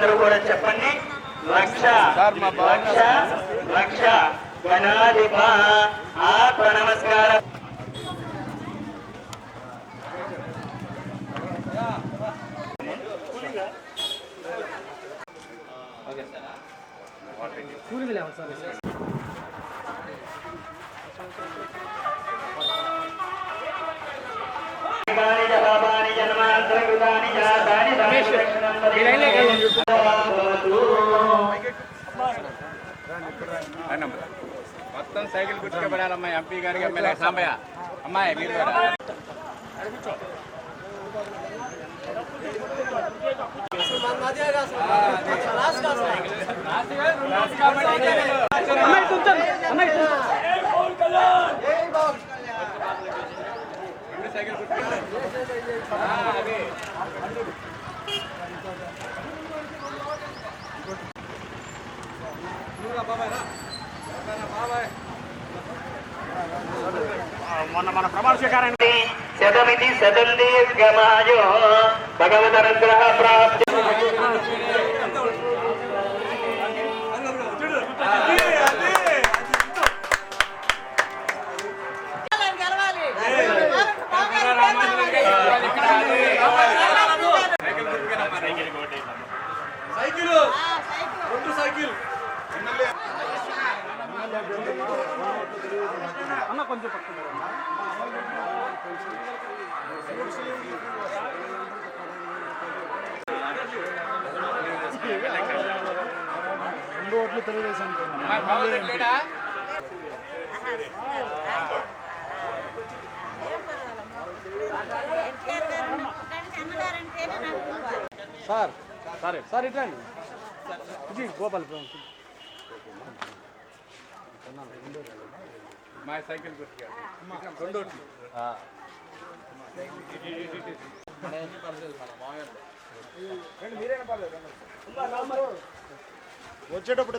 అందరూ కూడా చెప్పండి. లక్ష లక్ష లక్ష గణాధిప ఆత్మ నమస్కారం. మొత్తం సైకిల్ గుర్తుకే పడాలమ్మా. ఎంపీ గారికి ఎమ్మెల్యే సాంబయ్య అమ్మాయి మీరు సైకిల్ మన ప్రమాణ స్వీకారాన్ని శతమితి శతందీర్ఘమాయో భగవదనుగ్రహ ప్రాప్తి. అన్న కొంచెం రెండు ఓట్లు తెలుగుదేశం. సార్ సరే సార్ ఇట్లండి ఇది గోపాల్ మా సైకిల్ గుర్తుగా రెండు ఓట్లు వచ్చేటప్పుడు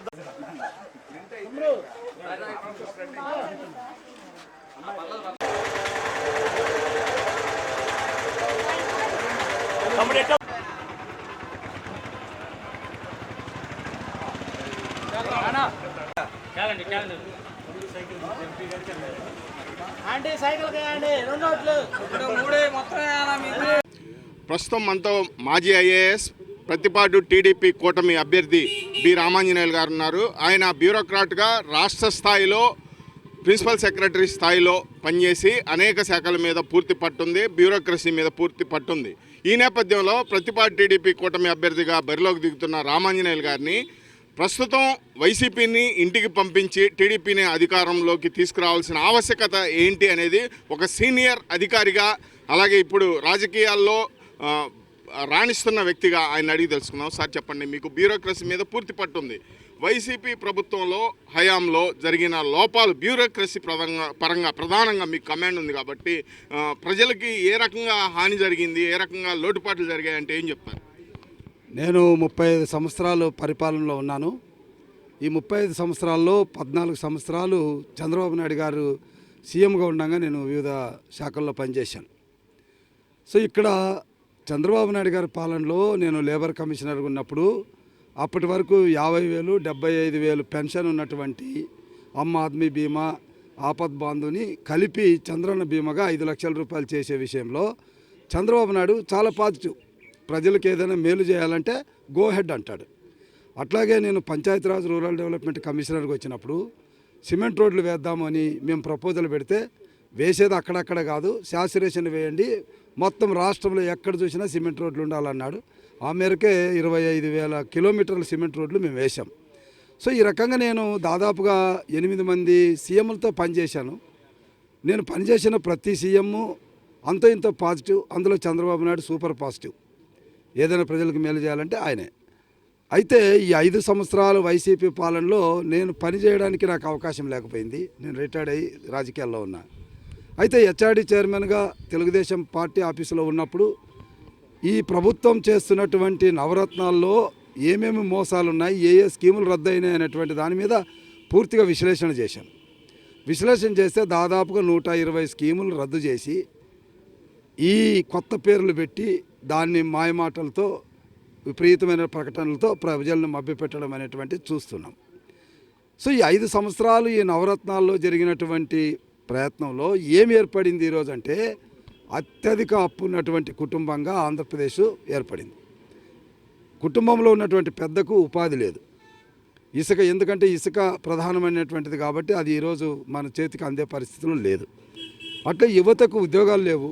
ప్రస్తుతం మనతో మాజీ ఐఏఎస్ ప్రతిపాడు టీడీపీ కూటమి అభ్యర్థి బి రామాంజనేయులు గారు ఉన్నారు. ఆయన బ్యూరోక్రాట్గా రాష్ట్ర స్థాయిలో ప్రిన్సిపల్ సెక్రటరీ స్థాయిలో పనిచేసి అనేక శాఖల మీద పూర్తి పట్టుంది, బ్యూరోక్రసీ మీద పూర్తి పట్టుంది. ఈ నేపథ్యంలో ప్రతిపాడు టీడీపీ కూటమి అభ్యర్థిగా బరిలోకి దిగుతున్న రామాంజనేయులు గారిని ప్రస్తుతం వైసీపీని ఇంటికి పంపించి టీడీపీని అధికారంలోకి తీసుకురావాల్సిన ఆవశ్యకత ఏంటి అనేది ఒక సీనియర్ అధికారిగా, అలాగే ఇప్పుడు రాజకీయాల్లో రాణిస్తున్న వ్యక్తిగా ఆయన అడిగి తెలుసుకుందాం. సార్ చెప్పండి, మీకు బ్యూరోక్రసీ మీద పూర్తి పట్టుంది. వైసీపీ ప్రభుత్వంలో హయాంలో జరిగిన లోపాలు బ్యూరోక్రసీ పరంగా ప్రధానంగా మీకు కమాండ్ ఉంది కాబట్టి ప్రజలకి ఏ రకంగా హాని జరిగింది, ఏ రకంగా లోటుపాట్లు జరిగాయంటే ఏం చెప్తారు? నేను 35 సంవత్సరాలు పరిపాలనలో ఉన్నాను. ఈ 35 సంవత్సరాల్లో 14 సంవత్సరాలు చంద్రబాబు నాయుడు గారు సీఎంగా ఉండగా నేను వివిధ శాఖల్లో పనిచేశాను. సో ఇక్కడ చంద్రబాబు నాయుడు గారి పాలనలో నేను లేబర్ కమిషనర్గా ఉన్నప్పుడు అప్పటి వరకు 50,000, 75,000 పెన్షన్ ఉన్నటువంటి అమ్మ ఆద్మీ బీమా, ఆపద్ బాంధుని కలిపి చంద్రన్న బీమాగా 5 లక్షల రూపాయలు చేసే విషయంలో చంద్రబాబు నాయుడు చాలా పాజిటివ్. ప్రజలకు ఏదైనా మేలు చేయాలంటే గో హెడ్ అంటాడు. అట్లాగే నేను పంచాయతీరాజ్ రూరల్ డెవలప్మెంట్ కమిషనర్కి వచ్చినప్పుడు సిమెంట్ రోడ్లు వేద్దామని మేము ప్రపోజల్ పెడితే వేసేది అక్కడక్కడ కాదు, శాచురేషన్ వేయండి, మొత్తం రాష్ట్రంలో ఎక్కడ చూసినా సిమెంట్ రోడ్లు ఉండాలన్నాడు. ఆ మేరకే 25,000 కిలోమీటర్ల సిమెంట్ రోడ్లు మేము వేశాం. సో ఈ రకంగా నేను దాదాపుగా 8 మంది సీఎంలతో పనిచేశాను. నేను పనిచేసిన ప్రతి సీఎం అంతో ఇంతో పాజిటివ్, అందులో చంద్రబాబు నాయుడు సూపర్ పాజిటివ్. ఏదైనా ప్రజలకు మేలు చేయాలంటే ఆయనే. అయితే ఈ 5 సంవత్సరాలు వైసీపీ పాలనలో నేను పనిచేయడానికి నాకు అవకాశం లేకపోయింది. నేను రిటైర్డ్ అయ్యి రాజకీయాల్లో ఉన్నా. అయితే హెచ్ఆర్డీ చైర్మన్గా తెలుగుదేశం పార్టీ ఆఫీసులో ఉన్నప్పుడు ఈ ప్రభుత్వం చేస్తున్నటువంటి నవరత్నాల్లో ఏమేమి మోసాలు ఉన్నాయి, ఏ ఏ స్కీములు రద్దయినాయి అనేటువంటి దాని మీద పూర్తిగా విశ్లేషణ చేశాను. విశ్లేషణ చేస్తే దాదాపుగా 120 స్కీములు రద్దు చేసి ఈ కొత్త పేర్లు పెట్టి దాన్ని మాయమాటలతో విపరీతమైన ప్రకటనలతో ప్రజలను మభ్యపెట్టడం అనేటువంటిది చూస్తున్నాం. సో ఈ 5 సంవత్సరాలు ఈ నవరత్నాల్లో జరిగినటువంటి ప్రయత్నంలో ఏమి ఏర్పడింది ఈరోజు అంటే అత్యధిక అప్పు ఉన్నటువంటి కుటుంబంగా ఆంధ్రప్రదేశ్ ఏర్పడింది. కుటుంబంలో ఉన్నటువంటి పెద్దకు ఉపాధి లేదు. ఇసుక, ఎందుకంటే ఇసుక ప్రధానమైనటువంటిది కాబట్టి అది ఈరోజు మన చేతికి అందే పరిస్థితులు లేదు. అట్లా యువతకు ఉద్యోగాలు లేవు,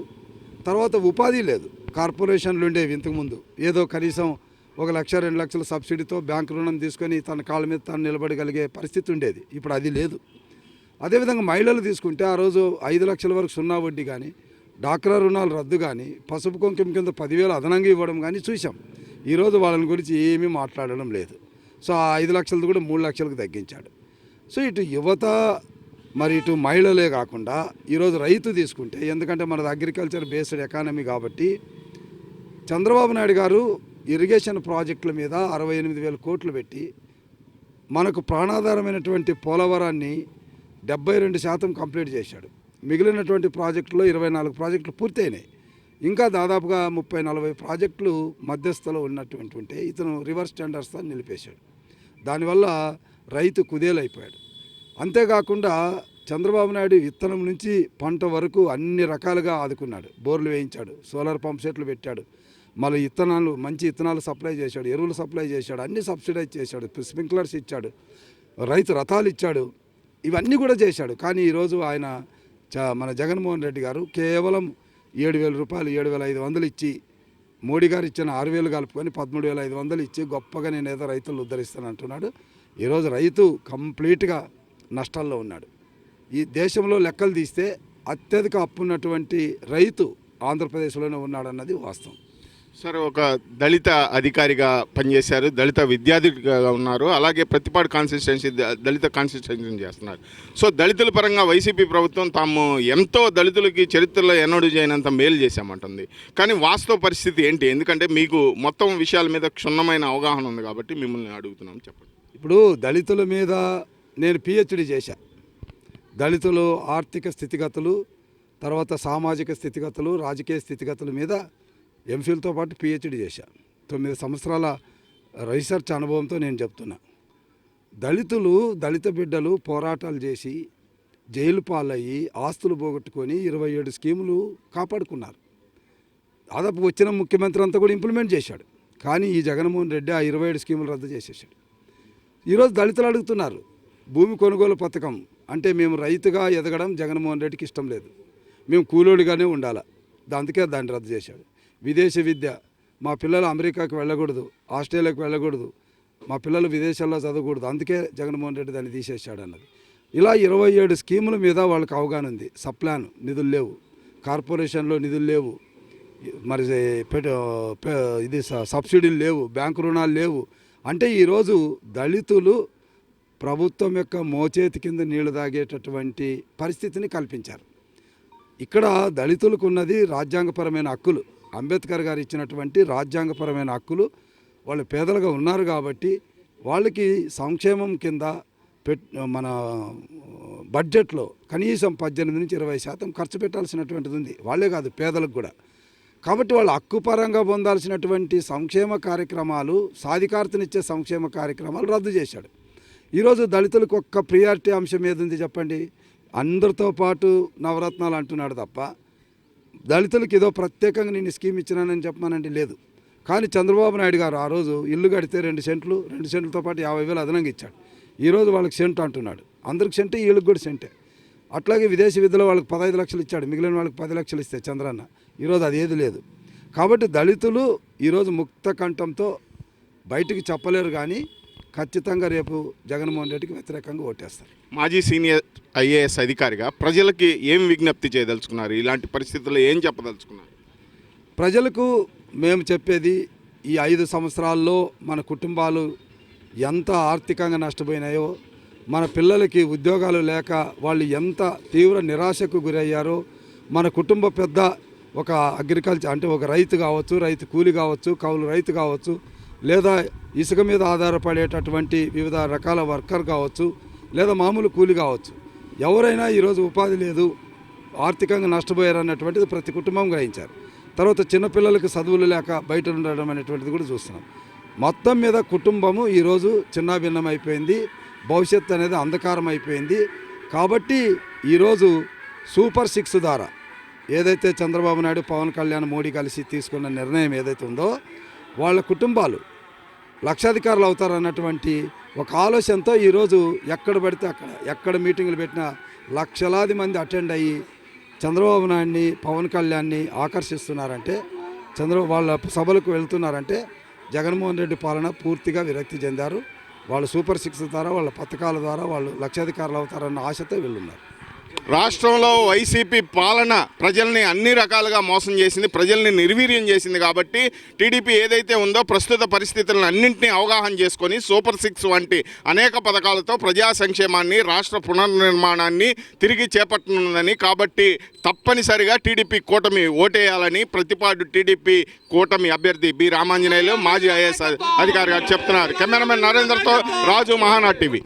తర్వాత ఉపాధి లేదు. కార్పొరేషన్లు ఉండేవి ఇంతకుముందు, ఏదో కనీసం 1 లక్ష 2 లక్షల సబ్సిడీతో బ్యాంకు రుణం తీసుకొని తన కాళ్ళ మీద తాను నిలబడగలిగే పరిస్థితి ఉండేది. ఇప్పుడు అది లేదు. అదేవిధంగా మహిళలు తీసుకుంటే ఆ రోజు 5 లక్షల వరకు సున్నా వడ్డీ కానీ, డాక్రా రుణాలు రద్దు కానీ, పసుపు కుంకుమ కింద 10,000 అదనంగా ఇవ్వడం కానీ చూసాం. ఈరోజు వాళ్ళని గురించి ఏమీ మాట్లాడడం లేదు. సో ఆ 5 లక్షలది కూడా 3 లక్షలకు తగ్గించాడు. సో ఇటు యువత మరి ఇటు మహిళలే కాకుండా ఈరోజు రైతు తీసుకుంటే, ఎందుకంటే మనది అగ్రికల్చర్ బేస్డ్ ఎకానమీ కాబట్టి చంద్రబాబు నాయుడు గారు ఇరిగేషన్ ప్రాజెక్టుల మీద 68,000 కోట్లు పెట్టి మనకు ప్రాణాధారమైనటువంటి పోలవరాన్ని 72% కంప్లీట్ చేశాడు. మిగిలినటువంటి ప్రాజెక్టులో 24 ప్రాజెక్టులు పూర్తయినాయి. ఇంకా దాదాపుగా 30-40 ప్రాజెక్టులు మధ్యస్థలో ఉన్నటువంటి ఉంటే ఇతను రివర్స్ టెండర్స్తో నిలిపేశాడు. దానివల్ల రైతు కుదేలైపోయాడు. అంతేకాకుండా చంద్రబాబు నాయుడు విత్తనం నుంచి పంట వరకు అన్ని రకాలుగా ఆదుకున్నాడు. బోర్లు వేయించాడు, సోలార్ పంప్ సెట్లు పెట్టాడు, మళ్ళీ మంచి విత్తనాలు సప్లై చేశాడు, ఎరువులు సప్లై చేశాడు, అన్ని సబ్సిడైజ్ చేశాడు, స్ప్రింక్లర్స్ ఇచ్చాడు, రైతు రథాలు ఇచ్చాడు, ఇవన్నీ కూడా చేశాడు. కానీ ఈరోజు ఆయన మన జగన్మోహన్ రెడ్డి గారు కేవలం 7,000 రూపాయలు 7,500 ఇచ్చి, మోడీ గారు ఇచ్చిన 6,000 కలుపుకొని 13,500 ఇచ్చి గొప్పగా నేను ఏదో రైతులు ఉద్ధరిస్తాను అంటున్నాడు. ఈరోజు రైతు కంప్లీట్గా నష్టాల్లో ఉన్నాడు. ఈ దేశంలో లెక్కలు తీస్తే అత్యధిక అప్పు ఉన్నటువంటి రైతు ఆంధ్రప్రదేశ్లోనే ఉన్నాడన్నది వాస్తవం. సార్, ఒక దళిత అధికారిగా పనిచేశారు, దళిత విద్యార్థిగా ఉన్నారు, అలాగే ప్రతిపాడు కాన్స్టిట్యున్సీ దళిత కాన్స్టిట్యున్సీ చేస్తున్నారు. సో దళితుల పరంగా వైసీపీ ప్రభుత్వం తాము ఎంతో దళితులకి చరిత్రలో ఎన్నడూ చేయనంత మేలు చేశామంటుంది. కానీ వాస్తవ పరిస్థితి ఏంటి? ఎందుకంటే మీకు మొత్తం విషయాల మీద క్షుణ్ణమైన అవగాహన ఉంది కాబట్టి మిమ్మల్ని అడుగుతున్నాం, చెప్పండి. ఇప్పుడు దళితుల మీద నేను పిహెచ్డి చేశా. దళితులు ఆర్థిక స్థితిగతులు, తర్వాత సామాజిక స్థితిగతులు, రాజకీయ స్థితిగతుల మీద ఎంఫిల్తో పాటు పిహెచ్డి చేశా. 9 సంవత్సరాల రీసెర్చ్ అనుభవంతో నేను చెప్తున్నా. దళిత బిడ్డలు పోరాటాలు చేసి జైలు పాలయ్యి ఆస్తులు పోగొట్టుకొని 27 స్కీములు కాపాడుకున్నారు. దాదాపు వచ్చిన ముఖ్యమంత్రి అంతా కూడా ఇంప్లిమెంట్ చేశాడు. కానీ ఈ జగన్మోహన్ రెడ్డి ఆ 27 స్కీములు రద్దు చేసేసాడు. ఈరోజు దళితులు అడుగుతున్నారు భూమి కొనుగోలు పథకం అంటే, మేము రైతుగా ఎదగడం జగన్మోహన్ రెడ్డికి ఇష్టం లేదు, మేము కూలోడిగానే ఉండాలి, అందుకే దాన్ని రద్దు చేశాడు. విదేశీ విద్య, మా పిల్లలు అమెరికాకి వెళ్ళకూడదు, ఆస్ట్రేలియాకి వెళ్ళకూడదు, మా పిల్లలు విదేశాల్లో చదవకూడదు, అందుకే జగన్మోహన్ రెడ్డి దాన్ని తీసేశాడు అన్నది. ఇలా 27 స్కీముల మీద వాళ్ళకి అవగాహన ఉంది. సప్లాన్ నిధులు లేవు, కార్పొరేషన్లో నిధులు లేవు, మరి ఇది సబ్సిడీలు లేవు, బ్యాంకు రుణాలు లేవు. అంటే ఈరోజు దళితులు ప్రభుత్వం యొక్క మోచేతి కింద నీళ్లు తాగేటటువంటి పరిస్థితిని కల్పించారు. ఇక్కడ దళితులకు ఉన్నది రాజ్యాంగపరమైన హక్కులు, అంబేద్కర్ గారు ఇచ్చినటువంటి రాజ్యాంగపరమైన హక్కులు. వాళ్ళు పేదలుగా ఉన్నారు కాబట్టి వాళ్ళకి సంక్షేమం కింద మన బడ్జెట్లో కనీసం 18-20% ఖర్చు పెట్టాల్సినటువంటిది ఉంది. వాళ్ళే కాదు, పేదలకు కూడా. కాబట్టి వాళ్ళు హక్కుపరంగా పొందాల్సినటువంటి సంక్షేమ కార్యక్రమాలు, సాధికారతనిచ్చే సంక్షేమ కార్యక్రమాలు రద్దు చేశాడు. ఈరోజు దళితులకు ఒక్క ప్రియారిటీ అంశం ఏదుంది చెప్పండి? అందరితో పాటు నవరత్నాలు అంటున్నాడు తప్ప దళితులకు ఏదో ప్రత్యేకంగా నేను స్కీమ్ ఇచ్చినానని చెప్పమానండి, లేదు. కానీ చంద్రబాబు నాయుడు గారు ఆ రోజు ఇల్లు కడితే 2 సెంట్లతో పాటు 50,000 అదనంగా ఇచ్చాడు. ఈరోజు వాళ్ళకి సెంట్ అంటున్నాడు. అందరికి సెంటే, వీళ్ళకి కూడా సెంటే. అట్లాగే విదేశీ విద్యలో వాళ్ళకి 15 లక్షలు ఇచ్చాడు, మిగిలిన వాళ్ళకి 10 లక్షలు ఇస్తే చంద్రన్న. ఈరోజు అది ఏది లేదు. కాబట్టి దళితులు ఈరోజు ముక్త కంఠంతో బయటికి చెప్పలేరు, కానీ ఖచ్చితంగా రేపు జగన్మోహన్ రెడ్డికి వ్యతిరేకంగా ఓటేస్తారు. మాజీ సీనియర్ ఐఏఎస్ అధికారిగా ప్రజలకి ఏం విజ్ఞప్తి చేయదలుచుకున్నారు? ఇలాంటి పరిస్థితుల్లో ఏం చెప్పదలుచుకున్నారు? ప్రజలకు మేము చెప్పేది, ఈ 5 సంవత్సరాల్లో మన కుటుంబాలు ఎంత ఆర్థికంగా నష్టపోయినాయో, మన పిల్లలకి ఉద్యోగాలు లేక వాళ్ళు ఎంత తీవ్ర నిరాశకు గురయ్యారో, మన కుటుంబ పెద్ద ఒక అగ్రికల్చర్ అంటే ఒక రైతు కావచ్చు, రైతు కూలి కావచ్చు, కౌలు రైతు కావచ్చు, లేదా ఇసుక మీద ఆధారపడేటటువంటి వివిధ రకాల వర్కర్ కావచ్చు, లేదా మామూలు కూలి కావచ్చు, ఎవరైనా ఈరోజు ఉపాధి లేదు, ఆర్థికంగా నష్టపోయారు అన్నటువంటిది ప్రతి కుటుంబం గ్రహించారు. తర్వాత చిన్నపిల్లలకి చదువులు లేక బయట ఉండడం అనేటువంటిది కూడా చూస్తున్నాం. మొత్తం మీద కుటుంబము ఈరోజు చిన్నాభిన్నం అయిపోయింది. భవిష్యత్తు అనేది అంధకారం అయిపోయింది. కాబట్టి ఈరోజు సూపర్ 6 ద్వారా ఏదైతే చంద్రబాబు నాయుడు, పవన్ కళ్యాణ్, మోడీ కలిసి తీసుకున్న నిర్ణయం ఏదైతే ఉందో వాళ్ళ కుటుంబాలు లక్షాధికారులు అవుతారన్నటువంటి ఒక ఆలోచనతో ఈరోజు ఎక్కడ పడితే అక్కడ, ఎక్కడ మీటింగులు పెట్టినా లక్షలాది మంది అటెండ్ అయ్యి చంద్రబాబు నాయుడిని, పవన్ కళ్యాణ్ని ఆకర్షిస్తున్నారంటే, వాళ్ళ సభలకు వెళ్తున్నారంటే జగన్మోహన్ రెడ్డి పాలన పూర్తిగా విరక్తి చెందారు. వాళ్ళు సూపర్ 6 ద్వారా, వాళ్ళ పథకాల ద్వారా వాళ్ళు లక్షాధికారులు అవుతారన్న ఆశతో వీళ్ళున్నారు. రాష్ట్రంలో వైసీపీ పాలన ప్రజల్ని అన్ని రకాలుగా మోసం చేసింది, ప్రజల్ని నిర్వీర్యం చేసింది. కాబట్టి టీడీపీ ఏదైతే ఉందో ప్రస్తుత పరిస్థితులను అన్నింటినీ అవగాహన చేసుకొని సూపర్ 6 వంటి అనేక పథకాలతో ప్రజా సంక్షేమాన్ని, రాష్ట్ర పునర్నిర్మాణాన్ని తిరిగి చేపట్టనుందని, కాబట్టి తప్పనిసరిగా టీడీపీ కూటమి ఓటేయాలని ప్రతిపాడు టీడీపీ కూటమి అభ్యర్థి బి రామాంజనేయులు మాజీ ఐఏఎస్ అధికారి గారు చెప్తున్నారు. కెమెరామెన్ నరేంద్రతో రాజు, మహానాడు టీవీ.